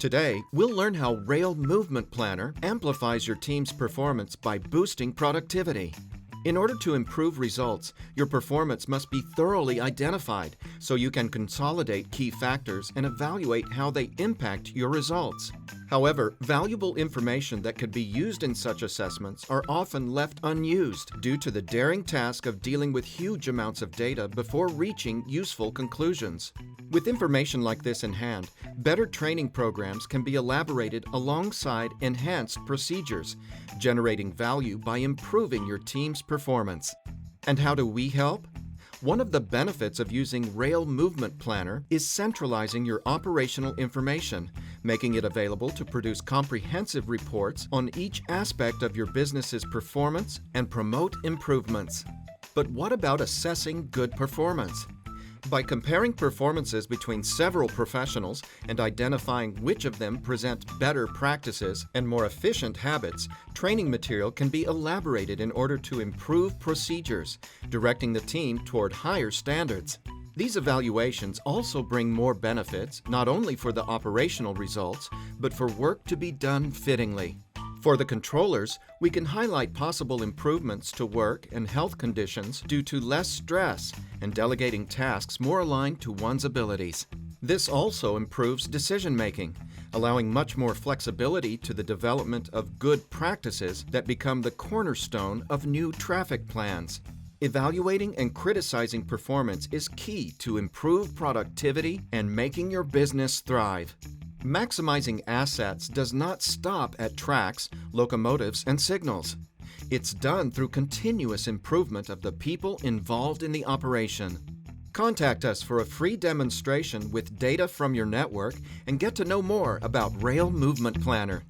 Today, we'll learn how Rail Movement Planner amplifies your team's performance by boosting productivity. In order to improve results, your performance must be thoroughly identified so you can consolidate key factors and evaluate how they impact your results. However, valuable information that could be used in such assessments are often left unused due to the daring task of dealing with huge amounts of data before reaching useful conclusions. With information like this in hand, better training programs can be elaborated alongside enhanced procedures, generating value by improving your team's performance. And how do we help? One of the benefits of using Rail Movement Planner is centralizing your operational information, making it available to produce comprehensive reports on each aspect of your business's performance and promote improvements. But what about assessing good performance? By comparing performances between several professionals and identifying which of them present better practices and more efficient habits, training material can be elaborated in order to improve procedures, directing the team toward higher standards. These evaluations also bring more benefits, not only for the operational results, but for work to be done fittingly. For the controllers, we can highlight possible improvements to work and health conditions due to less stress and delegating tasks more aligned to one's abilities. This also improves decision-making, allowing much more flexibility to the development of good practices that become the cornerstone of new traffic plans. Evaluating and criticizing performance is key to improve productivity and making your business thrive. Maximizing assets does not stop at tracks, locomotives, and signals. It's done through continuous improvement of the people involved in the operation. Contact us for a free demonstration with data from your network and get to know more about Rail Movement Planner.